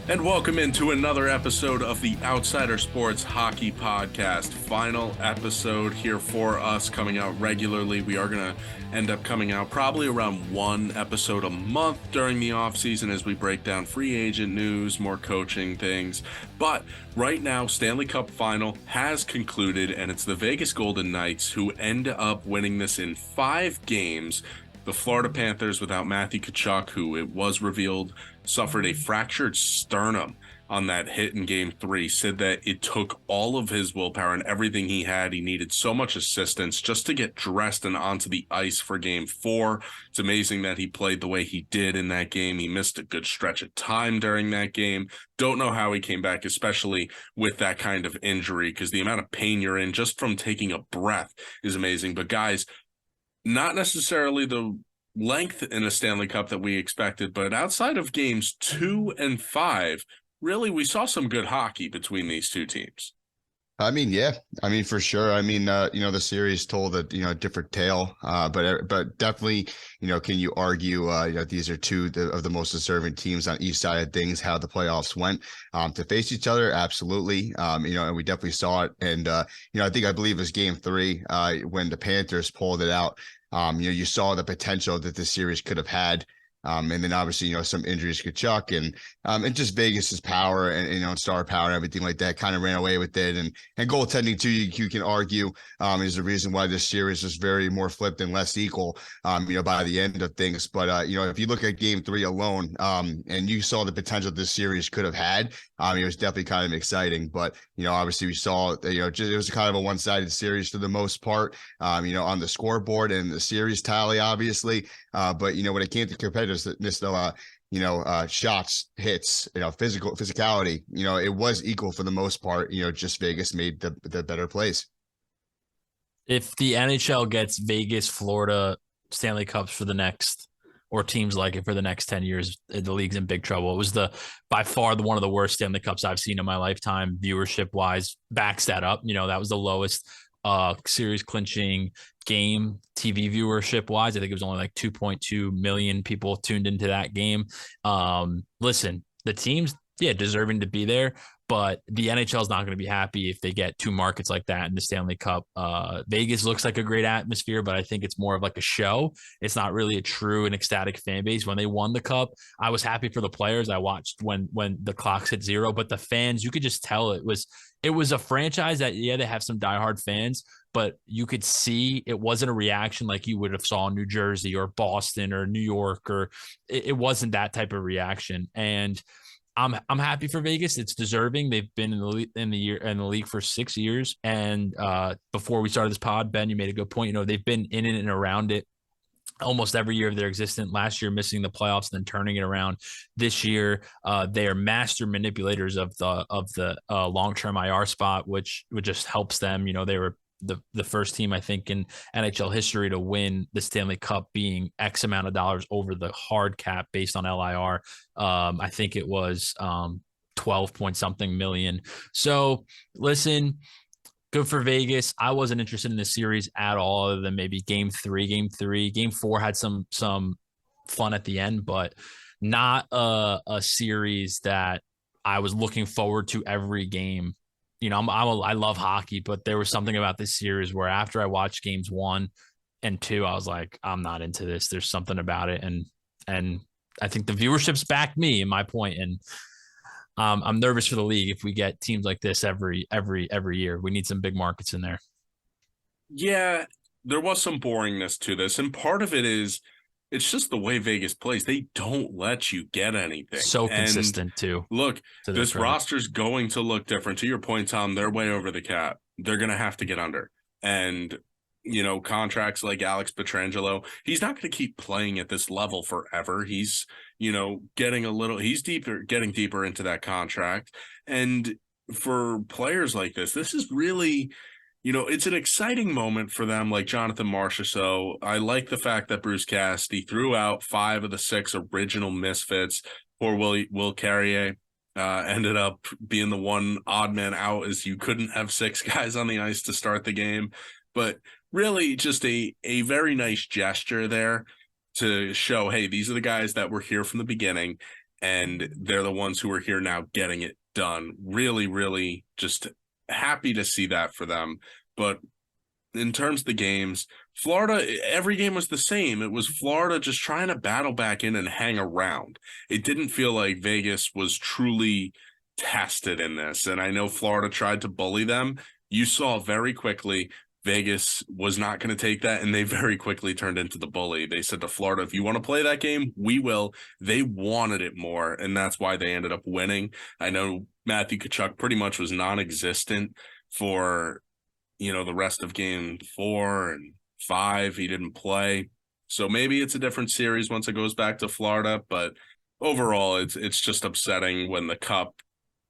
And welcome into another episode of the Outsider Sports Hockey Podcast. Final episode here for us, coming out regularly. We are going to end up coming out probably around one episode a month during the offseason as we break down free agent news, more coaching things. But right now, Stanley Cup Final has concluded, and it's the Vegas Golden Knights who end up winning this in 5 games. The Florida Panthers, without Matthew Tkachuk, who it was revealed suffered a fractured sternum on that hit in Game 3, said that it took all of his willpower and everything he had. He needed so much assistance just to get dressed and onto the ice for Game 4. It's amazing that he played the way he did in that game. He missed a good stretch of time during that game. Don't know how he came back, especially with that kind of injury, because the amount of pain you're in just from taking a breath is amazing. But guys, not necessarily the length in a Stanley Cup that we expected, but outside of games 2 and 5, really we saw some good hockey between these two teams. Yeah. For sure. The series told a different tale, but definitely, can you argue, these are two of the most deserving teams on each side of things, how the playoffs went, to face each other. Absolutely. And we definitely saw it. And, I believe it was Game 3, when the Panthers pulled it out. You saw the potential that this series could have had. And then obviously, some injuries to Chuck and just Vegas's power and, star power and everything like that kind of ran away with it. And goaltending too, you can argue, is the reason why this series was very more flipped and less equal, by the end of things. But, if you look at Game 3 alone, and you saw the potential this series could have had, it was definitely kind of exciting. But, obviously we saw, it was kind of a one-sided series for the most part, on the scoreboard and the series tally, obviously. But, when it came to competitors, shots, hits, physicality, it was equal for the most part. Just Vegas made the better plays. If the NHL gets Vegas, Florida Stanley Cups for the next, or teams like it for the next 10 years, the league's in big trouble. It was by far one of the worst Stanley Cups I've seen in my lifetime, viewership wise. Backs that up. That was the lowest series clinching game TV viewership wise. I think it was only like 2.2 million people tuned into that game. Listen, the teams, deserving to be there, but the NHL is not going to be happy if they get two markets like that in the Stanley Cup. Vegas looks like a great atmosphere, but I think it's more of like a show. It's not really a true and ecstatic fan base. When they won the cup, I was happy for the players. I watched when the clocks hit 0, but the fans, you could just tell it was a franchise that, they have some diehard fans, but you could see it wasn't a reaction like you would have saw in New Jersey or Boston or New York, or it wasn't that type of reaction. And I'm happy for Vegas. It's deserving. They've been in the league for 6 years. And before we started this pod, Ben, you made a good point. They've been in and around it almost every year of their existence. Last year, missing the playoffs, then turning it around. This year, they are master manipulators of the long-term IR spot, which just helps them. They were the first team, I think, in NHL history to win the Stanley Cup, being X amount of dollars over the hard cap based on LIR. I think it was 12 point something million. So listen, good for Vegas. I wasn't interested in this series at all, other than maybe Game 3. Game 4 had some fun at the end, but not a series that I was looking forward to every game. I love hockey, but there was something about this series where after I watched games 1 and 2, I was like, I'm not into this. There's something about it. And I think the viewership's backed me in my point. And I'm nervous for the league if we get teams like this every year. We need some big markets in there. Yeah, there was some boringness to this. And part of it is, it's just the way Vegas plays. They don't let you get anything. So consistent, too. Look, this roster's going to look different. To your point, Tom, they're way over the cap. They're going to have to get under. And, contracts like Alex Pietrangelo, he's not going to keep playing at this level forever. He's, getting deeper into that contract. And for players like this is really – it's an exciting moment for them, like Jonathan Marchessault. I like the fact that Bruce Cassidy threw out 5 of the 6 original misfits. Poor Will Carrier ended up being the one odd man out, as you couldn't have 6 guys on the ice to start the game. But really just a very nice gesture there to show, hey, these are the guys that were here from the beginning. and they're the ones who are here now getting it done. Really, really just happy to see that for them. But in terms of the games, Florida, every game was the same. It was Florida just trying to battle back in and hang around. It didn't feel like Vegas was truly tested in this. And I know Florida tried to bully them. You saw very quickly Vegas was not going to take that, and they very quickly turned into the bully. They said to Florida, if you want to play that game, we will. They wanted it more, and that's why they ended up winning. I know Matthew Tkachuk pretty much was non-existent for, the rest of game 4 and 5. He didn't play. So maybe it's a different series once it goes back to Florida, but overall, it's just upsetting when the Cup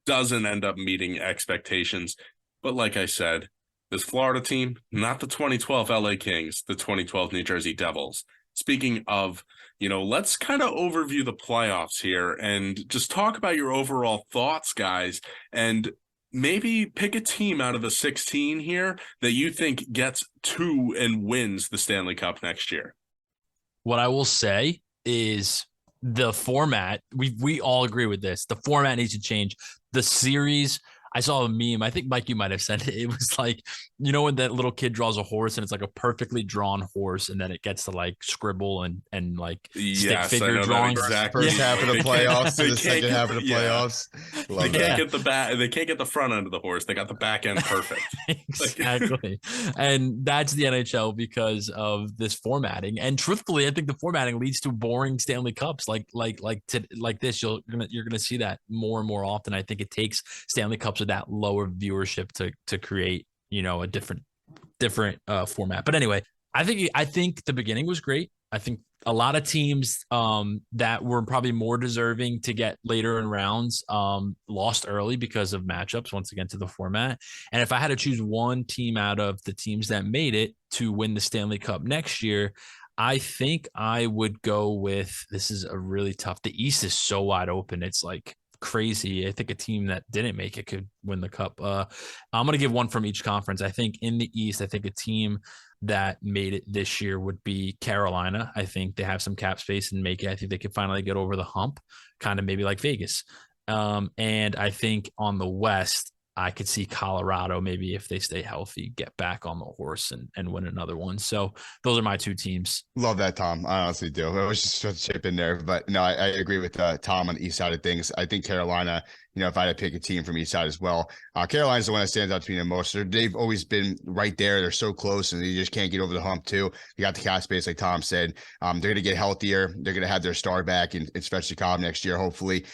doesn't end up meeting expectations. But like I said, this Florida team, not the 2012 LA Kings, the 2012 New Jersey Devils. Speaking of, let's kind of overview the playoffs here and just talk about your overall thoughts, guys, and maybe pick a team out of the 16 here that you think gets to and wins the Stanley Cup next year. What I will say is the format, we all agree with this. The format needs to change. The series, I saw a meme. I think, Mike, you might have sent it. It was like, when that little kid draws a horse and it's like a perfectly drawn horse, and then it gets to like scribble and like stick figure drawings. Exactly. First half of the playoffs to the second half of the playoffs. They can't get the back. They can't get the front end of the horse. They got the back end perfect. Exactly. And that's the NHL because of this formatting. And truthfully, I think the formatting leads to boring Stanley Cups like this. You're gonna see that more and more often. I think it takes Stanley Cups with that lower viewership to create a different format. But anyway, I think the beginning was great. I think a lot of teams that were probably more deserving to get later in rounds lost early because of matchups, once again, to the format. And if I had to choose one team out of the teams that made it to win the Stanley Cup next year, I think I would go with, this is a really tough, the East is so wide open. It's like crazy. I think a team that didn't make it could win the Cup. I'm going to give one from each conference. I think in the East, I think a team that made it this year would be Carolina. I think they have some cap space and make it. I think they could finally get over the hump, kind of maybe like Vegas. And I think on the West, I could see Colorado, maybe if they stay healthy, get back on the horse and win another one. So those are my two teams. Love that, Tom. I honestly do. I was just trying to chip in there, but no, I agree with Tom on the east side of things. I think Carolina, if I had to pick a team from east side as well, Carolina's the one that stands out to me the most. They've always been right there. They're so close, and they just can't get over the hump too. You got the cap space, like Tom said. They're going to get healthier. They're going to have their star back in Svechnikov next year, hopefully.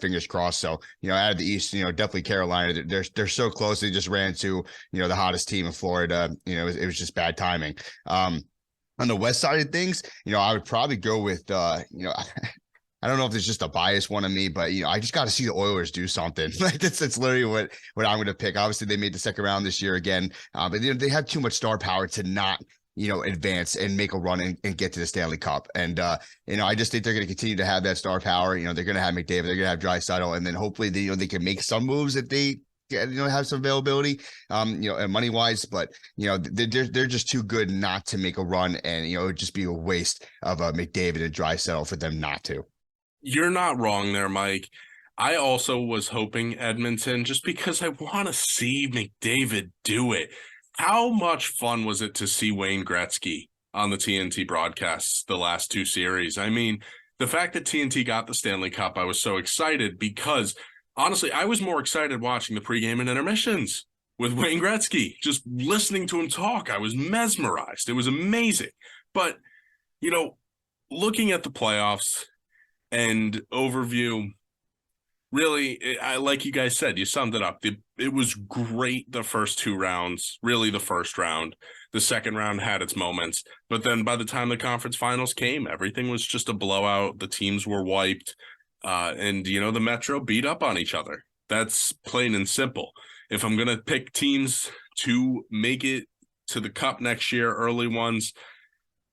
Fingers crossed. So, out of the East, definitely Carolina. They're so close. They just ran to, the hottest team in Florida. It was just bad timing. On the West side of things, I would probably go with, I don't know if there's just a bias one of me, but I just got to see the Oilers do something. Like that's literally what I'm going to pick. Obviously, they made the second round this year again, but they have too much star power to not advance and make a run and get to the Stanley Cup. And I just think they're going to continue to have that star power. They're going to have McDavid, they're going to have Draisaitl, and then hopefully they can make some moves if they have some availability, money wise, but they're just too good not to make a run, and it would just be a waste of McDavid and Draisaitl for them not to. You're not wrong there, Mike. I also was hoping Edmonton just because I want to see McDavid do it. How much fun was it to see Wayne Gretzky on the TNT broadcasts the last two series? I mean, the fact that TNT got the Stanley Cup, I was so excited because, honestly, I was more excited watching the pregame and intermissions with Wayne Gretzky. Just listening to him talk, I was mesmerized. It was amazing. But, looking at the playoffs and overview, really, like you guys said, you summed it up. It was great the first two rounds, really the first round. The second round had its moments. But then by the time the conference finals came, everything was just a blowout. The teams were wiped. And, the Metro beat up on each other. That's plain and simple. If I'm going to pick teams to make it to the Cup next year, early ones,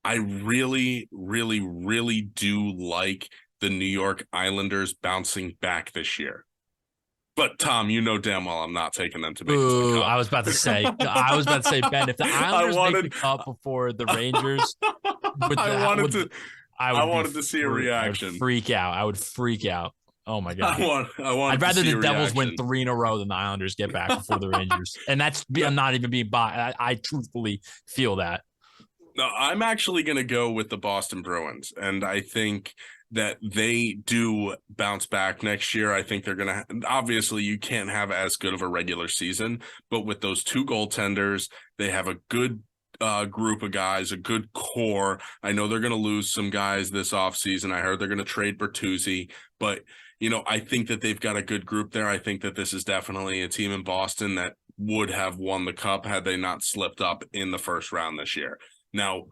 I really, really, really do like the New York Islanders bouncing back this year. But Tom, damn well I'm not taking them to make it to the Cup. I was about to say, Ben, if the Islanders make the Cup before the Rangers, I wanted to see a reaction. I would freak out. Oh my God. I want. I'd rather to see the a Devils win reaction. 3 in a row than the Islanders get back before the Rangers. And I'm not even being biased. I truthfully feel that. No, I'm actually going to go with the Boston Bruins, and I think that they do bounce back next year. I think they're going to obviously you can't have as good of a regular season, but with those 2 goaltenders, they have a good group of guys, a good core. I know they're going to lose some guys this offseason. I heard they're going to trade Bertuzzi, but I think that they've got a good group there. I think that this is definitely a team in Boston that would have won the cup had they not slipped up in the first round this year. Now,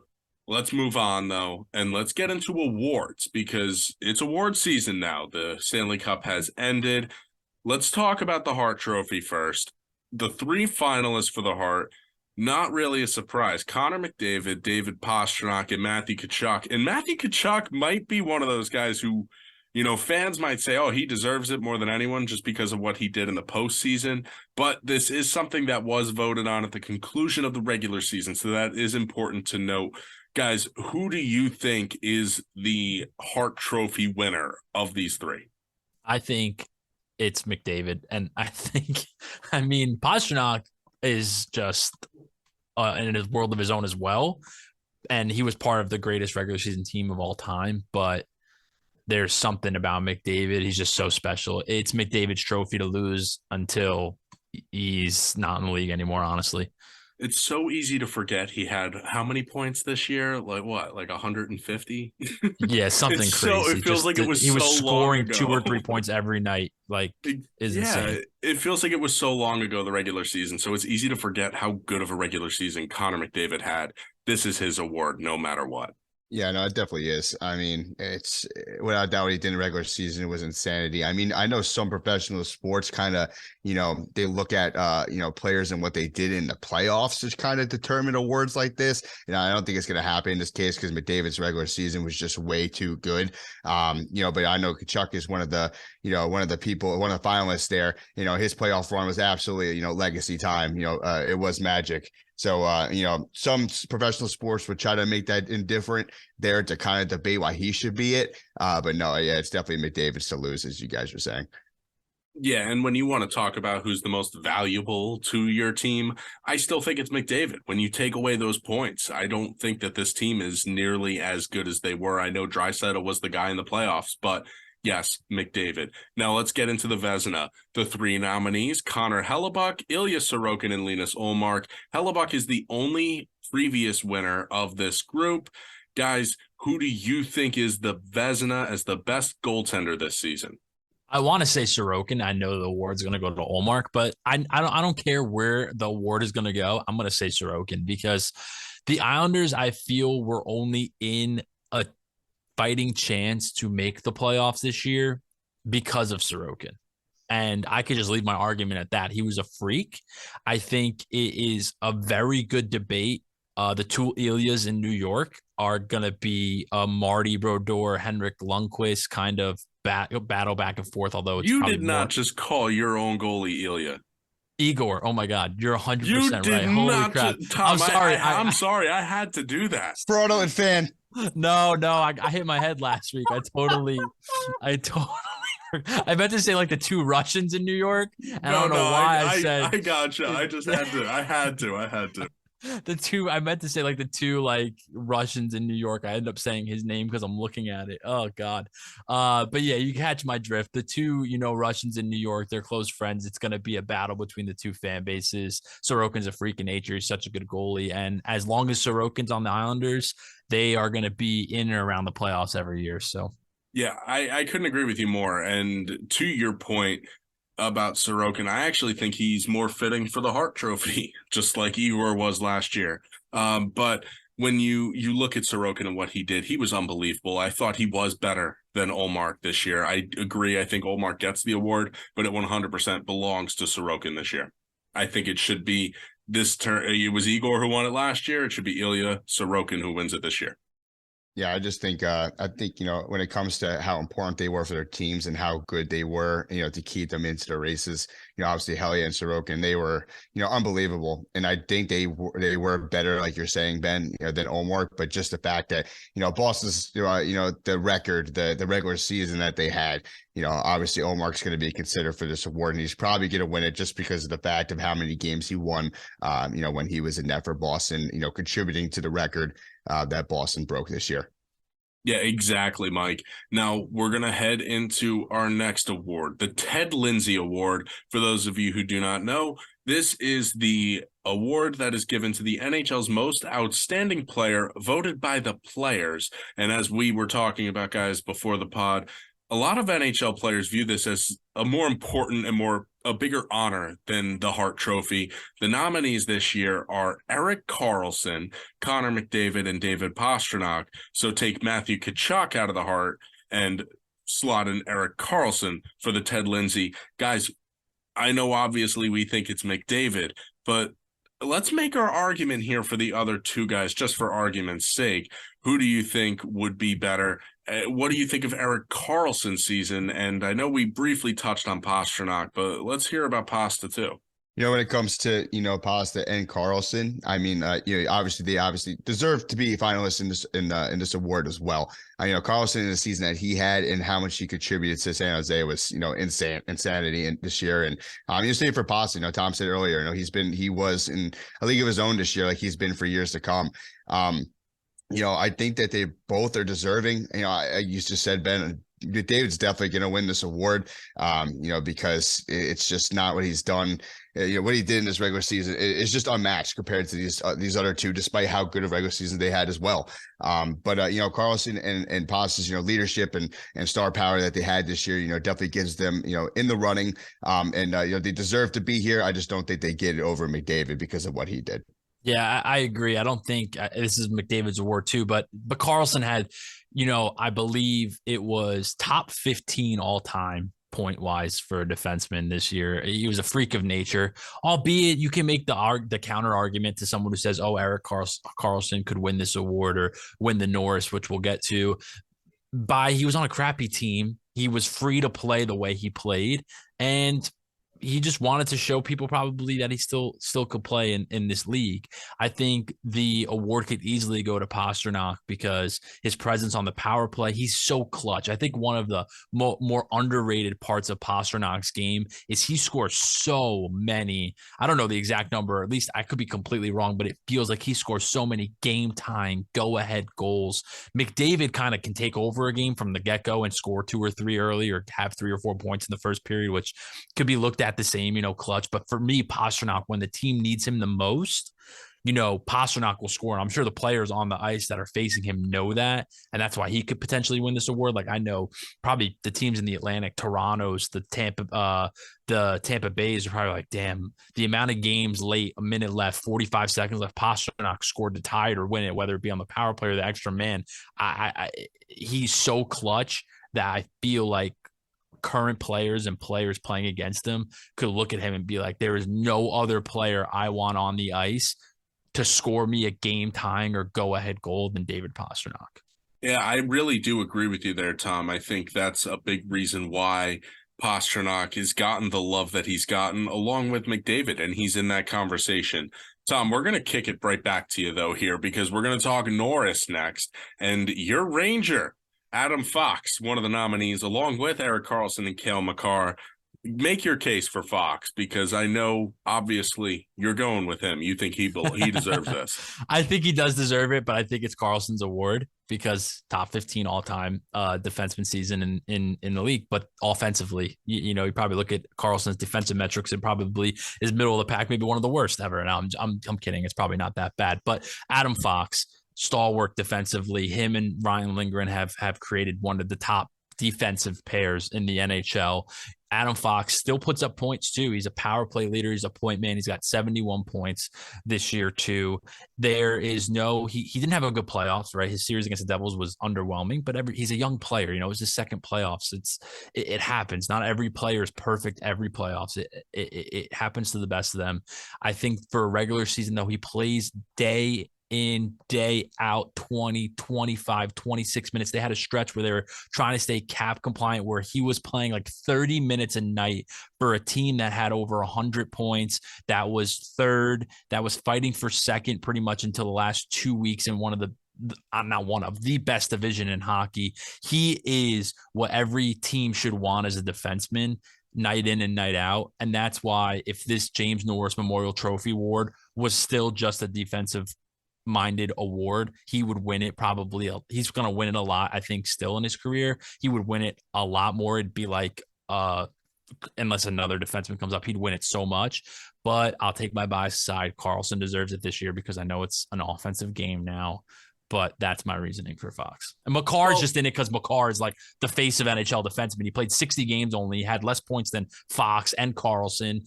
let's move on, though, and let's get into awards because it's award season now. The Stanley Cup has ended. Let's talk about the Hart Trophy first. The 3 finalists for the Hart, not really a surprise. Connor McDavid, David Pastrnak, and Matthew Tkachuk. And Matthew Tkachuk might be one of those guys who, fans might say, oh, he deserves it more than anyone just because of what he did in the postseason. But this is something that was voted on at the conclusion of the regular season. So that is important to note. Guys, who do you think is the Hart Trophy winner of these 3? I think it's McDavid. And Pastrnak is just in his world of his own as well. And he was part of the greatest regular season team of all time. But there's something about McDavid. He's just so special. It's McDavid's trophy to lose until he's not in the league anymore, honestly. It's so easy to forget he had how many points this year? Like what? Like 150? Yeah, something crazy. So it feels like it was he was so scoring long ago. 2 or 3 points every night. Like insane. It feels like it was so long ago, the regular season. So it's easy to forget how good of a regular season Connor McDavid had. This is his award, no matter what. Yeah, no, it definitely is. I mean, it's without doubt what he did in the regular season. It was insanity. I mean, I know some professional sports kind of, they look at, players and what they did in the playoffs to kind of determine awards like this. And I don't think it's going to happen in this case because McDavid's regular season was just way too good. But I know Tkachuk is one of the people, one of the finalists there. His playoff run was absolutely, legacy time. It was magic. So, some professional sports would try to make that indifferent there to kind of debate why he should be it. But no, yeah, it's definitely McDavid's to lose, as you guys were saying. Yeah, and when you want to talk about who's the most valuable to your team, I still think it's McDavid. When you take away those points, I don't think that this team is nearly as good as they were. I know Draisaitl was the guy in the playoffs, but yes, McDavid. Now let's get into the Vezina. The 3 nominees, Connor Hellebuyck, Ilya Sorokin, and Linus Ullmark. Hellebuyck is the only previous winner of this group. Guys, who do you think is the Vezina as the best goaltender this season? I want to say Sorokin. I know the award's going to go to Ullmark, but I don't care where the award is going to go. I'm going to say Sorokin because the Islanders, I feel, were only in a fighting chance to make the playoffs this year because of Sorokin. And I could just leave my argument at that. He was a freak. I think it is a very good debate. The 2 Ilyas in New York are going to be Marty Brodeur, Henrik Lundqvist kind of battle back and forth, although it's you did not just call your own goalie Ilya. Igor. Oh my God, you're 100% you right. did Holy not crap! Tom, I'm sorry. I'm sorry. I had to do that. Fraudulent fan. No, I hit my head last week. I totally. I meant to say like the 2 Russians in New York. And I don't know why I said. I gotcha. I just had to. I had to. I meant to say like the 2 like Russians in New York. I ended up saying his name because I'm looking at it. Oh God. But yeah, you catch my drift. The 2, Russians in New York, they're close friends. It's going to be a battle between the 2 fan bases. Sorokin's a freak of nature. He's such a good goalie. And as long as Sorokin's on the Islanders, they are going to be in and around the playoffs every year. So yeah, I couldn't agree with you more. And to your point about Sorokin, I actually think he's more fitting for the Hart Trophy, just like Igor was last year. But when you look at Sorokin and what he did, he was unbelievable. I thought he was better than Ullmark this year. I agree. I think Ullmark gets the award, but it 100% belongs to Sorokin this year. I think it should be this turn. It was Igor who won it last year. It should be Ilya Sorokin who wins it this year. Yeah, I just think when it comes to how important they were for their teams and how good they were, to keep them into the races, obviously Hellier and Sorokin, they were, unbelievable. And I think they were better, like you're saying, Ben, than Omar. But just the fact that, Boston's, the record, the regular season that they had, obviously Omar's going to be considered for this award, and he's probably going to win it just because of the fact of how many games he won, when he was in net for Boston, contributing to the record that Boston broke this year. Yeah, exactly, Mike. Now we're going to head into our next award, the Ted Lindsay Award. For those of you who do not know, this is the award that is given to the NHL's most outstanding player, voted by the players. And as we were talking about, guys, before the pod, a lot of NHL players view this as a more important and a bigger honor than the Hart Trophy. The nominees this year are Erik Karlsson, Connor McDavid, and David Pastrnak. So take Matthew Tkachuk out of the Hart and slot in Erik Karlsson for the Ted Lindsay. Guys, I know obviously we think it's McDavid, but let's make our argument here for the other two guys, just for argument's sake. Who do you think would be better? What do you think of Erik Karlsson's season? And I know we briefly touched on Pastrnak, but let's hear about Pasta too. When it comes to, Pasta and Karlsson, I mean, obviously they deserve to be finalists in this award as well. Karlsson in the season that he had and how much he contributed to San Jose was, insanity in this year. And you say for Pasta, Tom said earlier, he was in a league of his own this year, like he's been for years to come. I think that they both are deserving. I used to said, Ben, David's definitely going to win this award, because it's just not what he's done. What he did in this regular season is just unmatched compared to these other two, despite how good of regular season they had as well. But Karlsson and Pasta's, leadership and star power that they had this year, definitely gives them, in the running. And they deserve to be here. I just don't think they get it over McDavid because of what he did. Yeah, I agree. I don't think this is McDavid's award too, but Karlsson had, I believe it was top 15 all time point wise for a defenseman this year. He was a freak of nature, albeit you can make the counter argument to someone who says, oh, Erik Karlsson could win this award or win the Norris, which we'll get to. He was on a crappy team. He was free to play the way he played, and he just wanted to show people probably that he still could play in this league. I think the award could easily go to Pastrnak because his presence on the power play, he's so clutch. I think one of the more underrated parts of Pasternak's game is he scores so many. I don't know the exact number, or at least I could be completely wrong, but it feels like he scores so many game-tying, go-ahead goals. McDavid kind of can take over a game from the get-go and score 2 or 3 early or have 3 or 4 points in the first period, which could be looked at the same, clutch. But for me, Pastrnak, when the team needs him the most, Pastrnak will score. And I'm sure the players on the ice that are facing him know that. And that's why he could potentially win this award. Like I know probably the teams in the Atlantic, Toronto's, the Tampa Bays are probably like, damn, the amount of games late, a minute left, 45 seconds left, Pastrnak scored to tie it or win it, whether it be on the power play or the extra man. He's so clutch that I feel like current players and players playing against him could look at him and be like, there is no other player I want on the ice to score me a game tying or go ahead goal than David Pastrnak. Yeah, I really do agree with you there, Tom. I think that's a big reason why Pastrnak has gotten the love that he's gotten along with McDavid, and he's in that conversation. Tom, we're going to kick it right back to you though here, because we're going to talk Norris next, and your Ranger, Adam Fox, one of the nominees, along with Erik Karlsson and Cale Makar. Make your case for Fox, because I know obviously you're going with him. You think he deserves this. I think he does deserve it, but I think it's Karlsson's award because top 15 all-time defenseman season in the league. But offensively, you probably look at Karlsson's defensive metrics and probably is middle of the pack, maybe one of the worst ever. And I'm kidding. It's probably not that bad. But Adam Fox, stalwart defensively. Him and Ryan Lindgren have created one of the top defensive pairs in the NHL. Adam Fox still puts up points too. He's a power play leader. He's a point man. He's got 71 points this year too. There is he didn't have a good playoffs, right? His series against the Devils was underwhelming, but he's a young player. It was his second playoffs. It happens. Not every player is perfect every playoffs. It happens to the best of them. I think for a regular season though, he plays day in, day out, 20, 25, 26 minutes. They had a stretch where they were trying to stay cap compliant, where he was playing like 30 minutes a night for a team that had over 100 points, that was third, that was fighting for second pretty much until the last 2 weeks in one of the not one of the best division in hockey. He is what every team should want as a defenseman, night in and night out. And that's why if this James Norris Memorial Trophy award was still just a defensive minded award, he would win it probably. He's going to win it a lot, I think, still in his career. He would win it a lot more. It'd be like, unless another defenseman comes up, he'd win it so much. But I'll take my bias aside. Karlsson deserves it this year because I know it's an offensive game now. But that's my reasoning for Fox. And Makar is just in it because Makar is like the face of NHL defenseman. He played 60 games only. He had less points than Fox and Karlsson.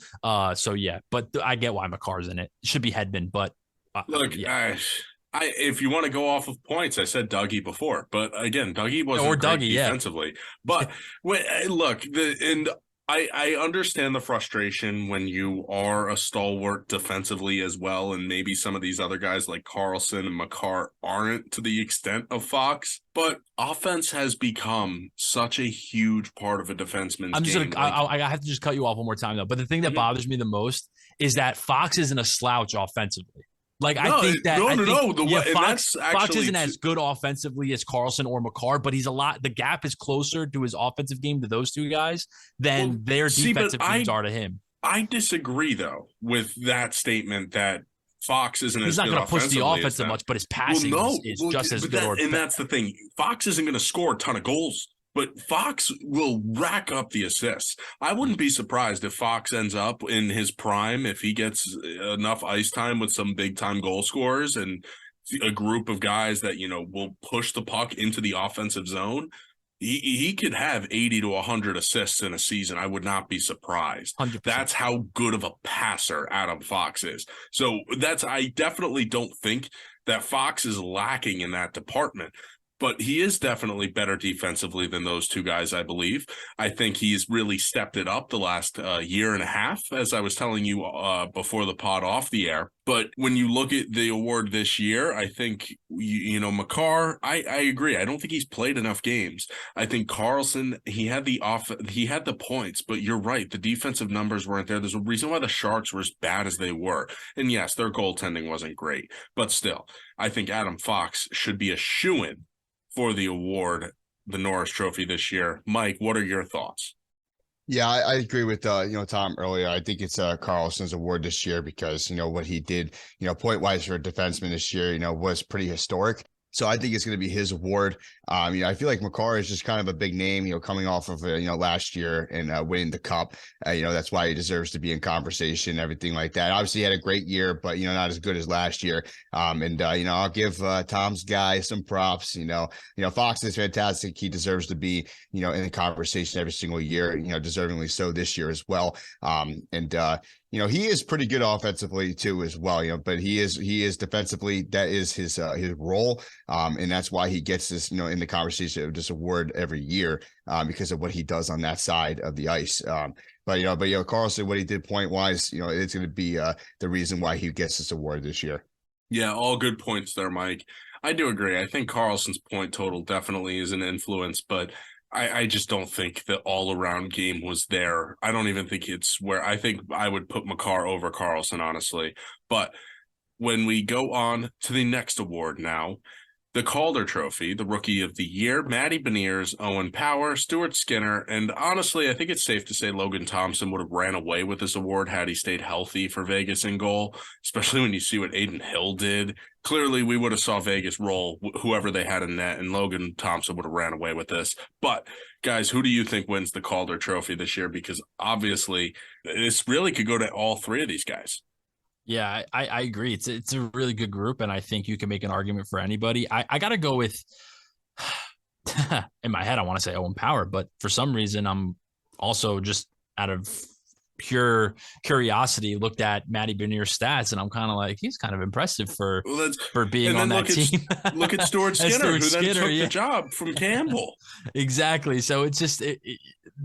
So, yeah. But I get why Makar's in it. It should be Hedman. But, look, yeah. If you want to go off of points, I said Dougie before. But, again, Dougie wasn't great defensively. Yeah. But, look, I understand the frustration when you are a stalwart defensively as well, and maybe some of these other guys like Karlsson and Makar aren't to the extent of Fox, but offense has become such a huge part of a defenseman's game. I have to just cut you off one more time, though. But the thing that bothers me the most is that Fox isn't a slouch offensively. Like, I think that Fox isn't as good offensively as Karlsson or Makar, but he's the gap is closer to his offensive game to those two guys than their defensive teams are to him. I disagree, though, with that statement that Fox isn't as good. He's not going to push the offense that much, but his passing is just as good. And that's the thing. Fox isn't going to score a ton of goals, but Fox will rack up the assists. I wouldn't be surprised if Fox ends up in his prime, if he gets enough ice time with some big-time goal scorers and a group of guys that, will push the puck into the offensive zone. He could have 80 to 100 assists in a season. I would not be surprised. 100%. That's how good of a passer Adam Fox is. So I definitely don't think that Fox is lacking in that department. But he is definitely better defensively than those two guys, I believe. I think he's really stepped it up the last year and a half, as I was telling you before the pod off the air. But when you look at the award this year, I think, Makar, I agree. I don't think he's played enough games. I think Karlsson, he had the points, but you're right. The defensive numbers weren't there. There's a reason why the Sharks were as bad as they were. And yes, their goaltending wasn't great. But still, I think Adam Fox should be a shoo-in for the award, the Norris Trophy this year. Mike, what are your thoughts? Yeah, I agree with Tom earlier. I think it's Karlsson's award this year because what he did point wise for a defenseman this year was pretty historic. So I think it's going to be his award. I feel like Makar is just kind of a big name, coming off of, last year and winning the cup. That's why he deserves to be in conversation, everything like that. Obviously, he had a great year, but, not as good as last year. I'll give Tom's guy some props. Fox is fantastic. He deserves to be, in the conversation every single year, deservingly so this year as well. He is pretty good offensively too, as well. But he is defensively. That is his role, and that's why he gets this, in the conversation of this award every year, because of what he does on that side of the ice. But Karlsson, what he did point wise, it's going to be the reason why he gets this award this year. Yeah, all good points there, Mike. I do agree. I think Karlsson's point total definitely is an influence, but I just don't think the all-around game was there. I don't even think it's where I think I would put Makar over Karlsson, honestly. But when we go on to the next award now, the Calder Trophy, the Rookie of the Year, Matty Beniers, Owen Power, Stuart Skinner, and honestly, I think it's safe to say Logan Thompson would have ran away with this award had he stayed healthy for Vegas in goal, especially when you see what Aiden Hill did. Clearly, we would have saw Vegas roll whoever they had in net, and Logan Thompson would have ran away with this. But, guys, who do you think wins the Calder Trophy this year? Because obviously, this really could go to all three of these guys. Yeah, I agree. It's a really good group, and I think you can make an argument for anybody. I got to go with, in my head, I want to say Owen Power, but for some reason, I'm also just out of pure curiosity looked at Matty Beniers' stats, and I'm kind of like, he's kind of impressive for being on that team. Look at Stuart Skinner, who then took the job from Campbell. Exactly. So it's just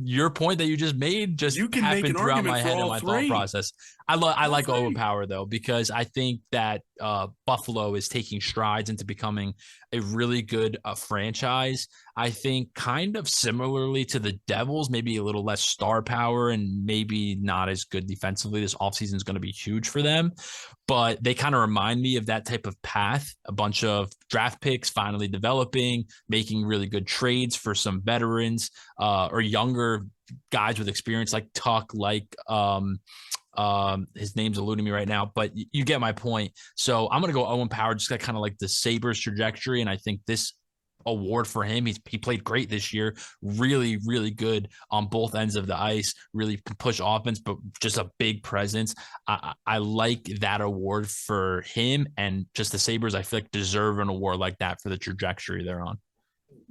your point that you just made just happened throughout my head and my thought process. I like Owen Power though, because I think that Buffalo is taking strides into becoming a really good franchise. I think kind of similarly to the Devils, maybe a little less star power and maybe not as good defensively. This offseason is going to be huge for them, but they kind of remind me of that type of path. A bunch of draft picks finally developing, making really good trades for some veterans or younger guys with experience like Tuck, like his name's eluding me right now, but you get my point. So I'm going to go Owen Power, just got kind of like the Sabres trajectory. And I think this award for him, he played great this year, really, really good on both ends of the ice, really push offense, but just a big presence. I like that award for him, and just the Sabres, I feel like deserve an award like that for the trajectory they're on.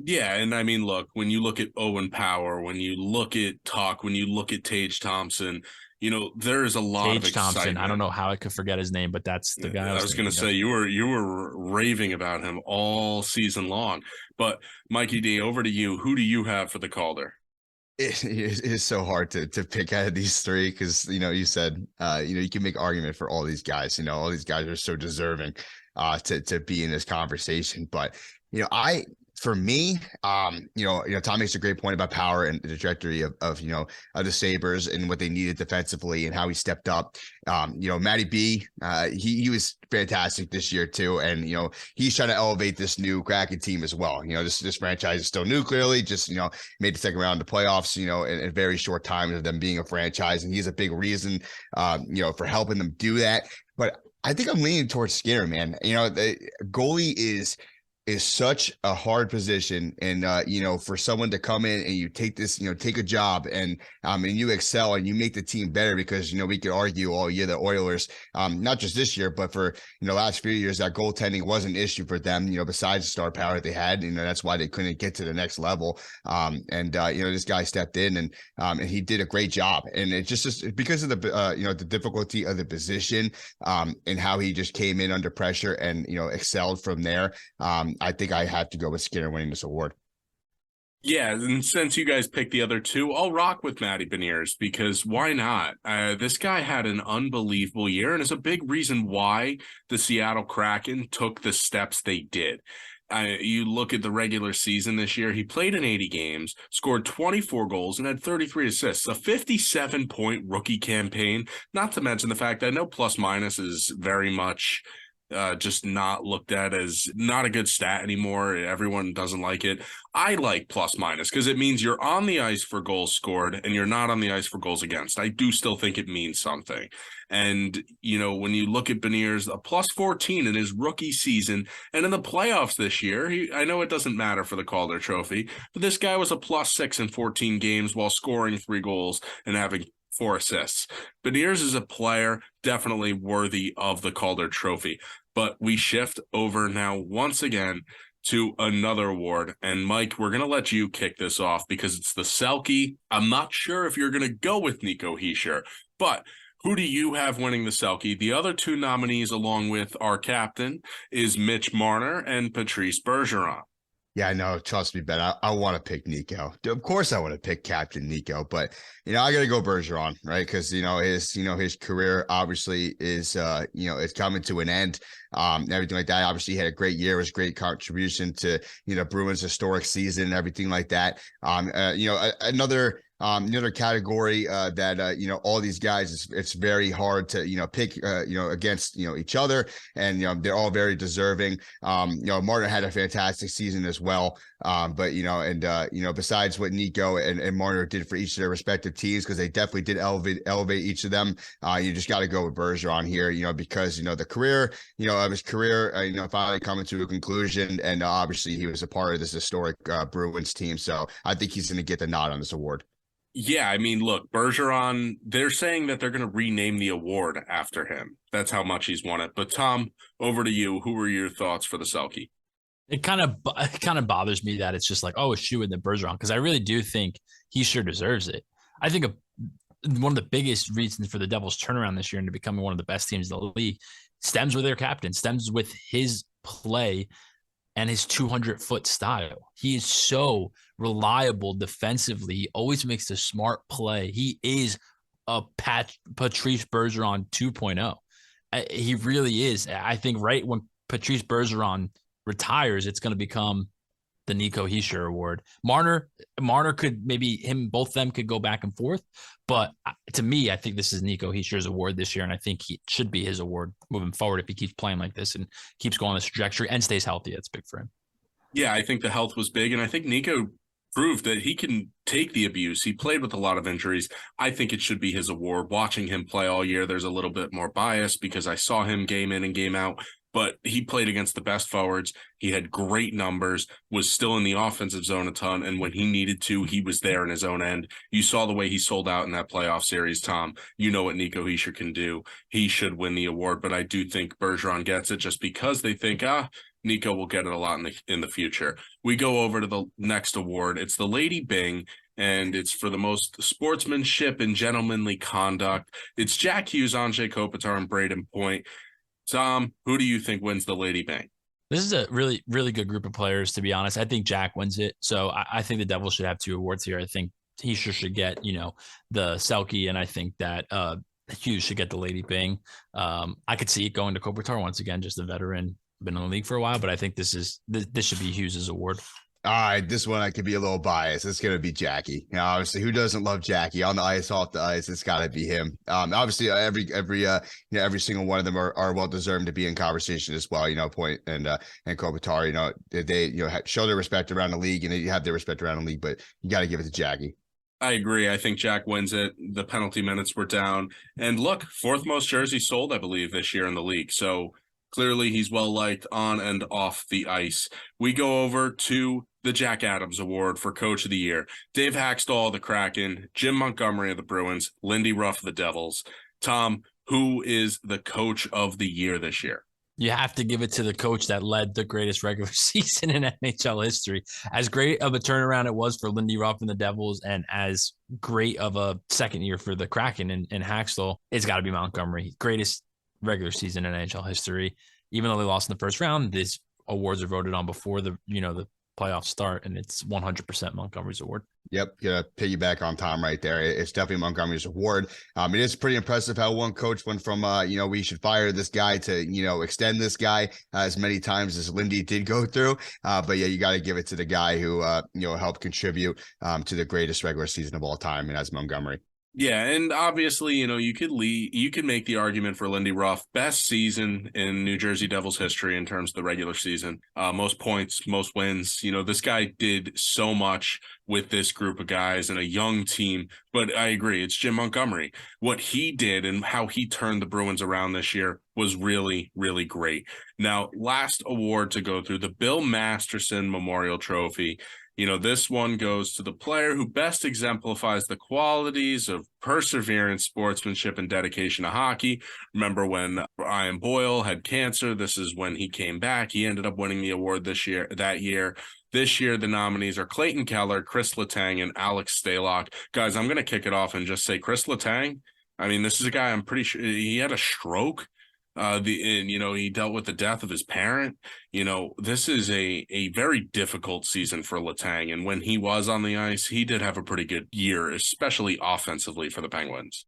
Yeah, and I mean, look, when you look at Owen Power, when you look at Tuck, when you look at Tage Thompson, there is a lot of excitement. Thompson. I don't know how I could forget his name, but that's the guy. I was going to say you were raving about him all season long. But Mikey D, over to you. Who do you have for the Calder? It is so hard to pick out of these three because you said you can make argument for all these guys. All these guys are so deserving to be in this conversation. But for me, Tom makes a great point about Power and the trajectory of the Sabres and what they needed defensively and how he stepped up. Matty B, he was fantastic this year too, and he's trying to elevate this new Kraken team as well. This franchise is still new, clearly, just made the second round of the playoffs, in a very short time of them being a franchise, and he's a big reason, for helping them do that. But I think I'm leaning towards Skinner, man. The goalie is such a hard position, and for someone to come in and you take this, take a job and you excel and you make the team better, because we could argue all year the Oilers, not just this year but for last few years, that goaltending was an issue for them, besides the star power they had. That's why they couldn't get to the next level. This guy stepped in and he did a great job, and it just because of the the difficulty of the position, and how he just came in under pressure and excelled from there. I think I have to go with Skinner winning this award. Yeah, and since you guys picked the other two, I'll rock with Matty Beniers, because why not? This guy had an unbelievable year, and is a big reason why the Seattle Kraken took the steps they did. You look at the regular season this year, he played in 80 games, scored 24 goals, and had 33 assists, a 57-point rookie campaign, not to mention the fact that no plus-minus is very much just not looked at as not a good stat anymore. Everyone doesn't like it. I like plus minus because it means you're on the ice for goals scored and you're not on the ice for goals against. I do still think it means something. And, when you look at Beniers, a plus 14 in his rookie season and in the playoffs this year, I know it doesn't matter for the Calder Trophy, but this guy was a plus 6 in 14 games while scoring 3 goals and having 4 assists. Beniers is a player definitely worthy of the Calder Trophy. But we shift over now once again to another award. And Mike, we're going to let you kick this off because it's the Selke. I'm not sure if you're going to go with Nico Hischier, but who do you have winning the Selke? The other 2 nominees, along with our captain, is Mitch Marner and Patrice Bergeron. Yeah, I know. Trust me, Ben. I want to pick Nico. Of course, I want to pick Captain Nico, but I got to go Bergeron, right? Because his career obviously is it's coming to an end. Everything like that. Obviously, he had a great year. It was a great contribution to Bruins' historic season and everything like that. Another category that all these guys, it's very hard to pick against each other, and they're all very deserving. Martin had a fantastic season as well, but besides what Nico and Marner did for each of their respective teams, because they definitely did elevate each of them, you just got to go with Bergeron here, because the career of his career finally coming to a conclusion, and obviously he was a part of this historic Bruins team, so I think he's going to get the nod on this award. Yeah, I mean, look, Bergeron, they're saying that they're going to rename the award after him. That's how much he's won it. But Tom, over to you. Who were your thoughts for the Selke? It kind of bothers me that it's just like, oh, a shoe in the Bergeron, because I really do think he sure deserves it. I think one of the biggest reasons for the Devils' turnaround this year into becoming one of the best teams in the league stems with their captain, stems with his play and his 200-foot style. He is so reliable defensively. He always makes the smart play. He is a Patrice Bergeron 2.0. He really is. I think right when Patrice Bergeron retires, it's going to become the Nico Hischier Award. Marner could maybe both of them could go back and forth, but to me, I think this is Nico Hischier's award this year, and I think he should be his award moving forward if he keeps playing like this and keeps going on this trajectory and stays healthy. That's big for him. Yeah, I think the health was big, and I think Nico proved that he can take the abuse. He played with a lot of injuries. I think it should be his award. Watching him play all year, there's a little bit more bias because I saw him game in and game out, but he played against the best forwards. He had great numbers, was still in the offensive zone a ton, and when he needed to, he was there in his own end. You saw the way he sold out in that playoff series, Tom. You know what Nico Hischier can do. He should win the award, but I do think Bergeron gets it just because they think, Nico will get it a lot in the future. We go over to the next award. It's the Lady Byng, and it's for the most sportsmanship and gentlemanly conduct. It's Jack Hughes, Anze Kopitar, and Braden Point. Tom, who do you think wins the Lady Byng? This is a really, really good group of players, to be honest. I think Jack wins it. So I think the Devils should have 2 awards here. I think Hischier should get, the Selke, and I think that Hughes should get the Lady Byng. I could see it going to Kopitar once again, just a veteran, been in the league for a while, but I think this should be Hughes's award. All right, this one I could be a little biased. It's going to be Jackie. Obviously, who doesn't love Jackie on the ice, off the ice? It's got to be him. Obviously, every single one of them are well deserved to be in conversation as well. Point and Kopitar. They show their respect around the league, and they have their respect around the league. But you got to give it to Jackie. I agree. I think Jack wins it. The penalty minutes were down, and look, 4th most jerseys sold, I believe, this year in the league. So clearly, he's well liked on and off the ice. We go over to the Jack Adams Award for Coach of the Year. Dave Haxtell of the Kraken, Jim Montgomery of the Bruins, Lindy Ruff of the Devils. Tom, who is the Coach of the Year this year? You have to give it to the coach that led the greatest regular season in NHL history. As great of a turnaround it was for Lindy Ruff and the Devils, and as great of a second year for the Kraken and Haxtell, it's got to be Montgomery. Greatest regular season in NHL history. Even though they lost in the first round, these awards are voted on before the playoffs start, and it's 100% Montgomery's award. Yep, gonna piggyback on Tom right there. It's definitely Montgomery's award. It is pretty impressive how one coach went from we should fire this guy to extend this guy as many times as Lindy did go through. But yeah, you got to give it to the guy who helped contribute to the greatest regular season of all time, and that's Montgomery. Yeah, and obviously, you could make the argument for Lindy Ruff, best season in New Jersey Devils history in terms of the regular season, most points, most wins. This guy did so much with this group of guys and a young team, but I agree, it's Jim Montgomery. What he did and how he turned the Bruins around this year was really, really great. Now, last award to go through, the Bill Masterson Memorial Trophy. This one goes to the player who best exemplifies the qualities of perseverance, sportsmanship, and dedication to hockey. Remember when Brian Boyle had cancer? This is when he came back. He ended up winning the award that year. This year, the nominees are Clayton Keller, Chris Letang, and Alex Stalock. Guys, I'm going to kick it off and just say Chris Letang. I mean, this is a guy I'm pretty sure he had a stroke. He dealt with the death of his parent. This is a very difficult season for Letang. And when he was on the ice, he did have a pretty good year, especially offensively for the Penguins.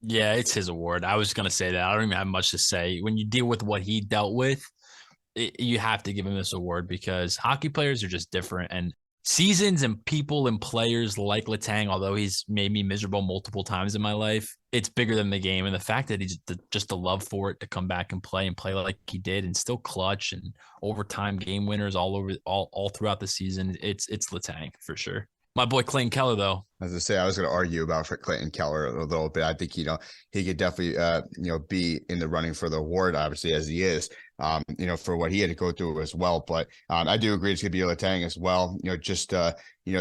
Yeah, it's his award. I was going to say that. I don't even have much to say. When you deal with what he dealt with, you have to give him this award because hockey players are just different. And seasons and people and players like Letang, although he's made me miserable multiple times in my life, it's bigger than the game. And the fact that he's just the love for it to come back and play like he did and still clutch and overtime game winners all throughout the season. It's Letang for sure. My boy Clayton Keller, though. As I say, I was going to argue about for Clayton Keller a little bit. I think, he could definitely, be in the running for the award, obviously, as he is, for what he had to go through as well. But I do agree it's going to be Letang as well. The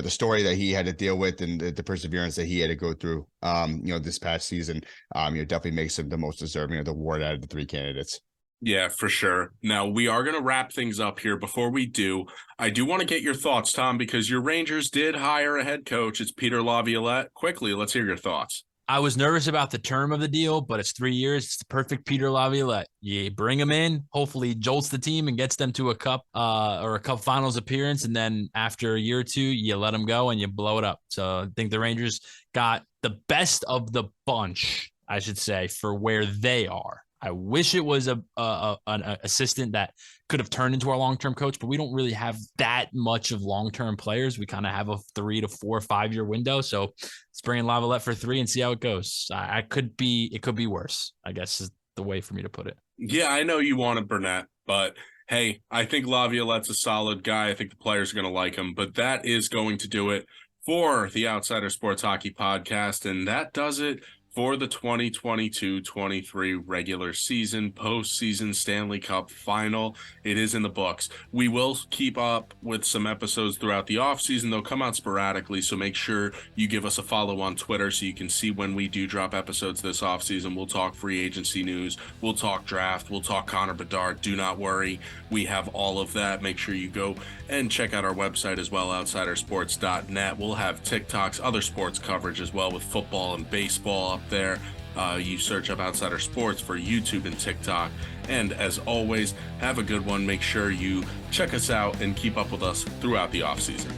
story that he had to deal with and the perseverance that he had to go through, this past season, definitely makes him the most deserving of the award out of the 3 candidates. Yeah, for sure. Now, we are going to wrap things up here. Before we do, I do want to get your thoughts, Tom, because your Rangers did hire a head coach. It's Peter Laviolette. Quickly, let's hear your thoughts. I was nervous about the term of the deal, but it's 3 years. It's the perfect Peter Laviolette. You bring him in, hopefully jolts the team and gets them to a cup or a cup finals appearance. And then after a year or two, you let them go and you blow it up. So I think the Rangers got the best of the bunch, I should say, for where they are. I wish it was an assistant that could have turned into our long-term coach, but we don't really have that much of long-term players. We kind of have a 3 to 4 or 5 year window. So let's bring in Lavalette for 3 and see how it goes. It could be worse, I guess is the way for me to put it. Yeah, I know you wanted Burnett, but hey, I think Laviolette's a solid guy. I think the players are going to like him, but that is going to do it for the Outsider Sports Hockey Podcast, and that does it for the 2022-23 regular season, postseason Stanley Cup final. It is in the books. We will keep up with some episodes throughout the offseason. They'll come out sporadically, so make sure you give us a follow on Twitter so you can see when we do drop episodes this offseason. We'll talk free agency news. We'll talk draft. We'll talk Connor Bedard. Do not worry. We have all of that. Make sure you go and check out our website as well, outsidersports.net. We'll have TikToks, other sports coverage as well with football and baseball up there. You search up Outsider Sports for YouTube and TikTok. And as always, have a good one. Make sure you check us out and keep up with us throughout the offseason.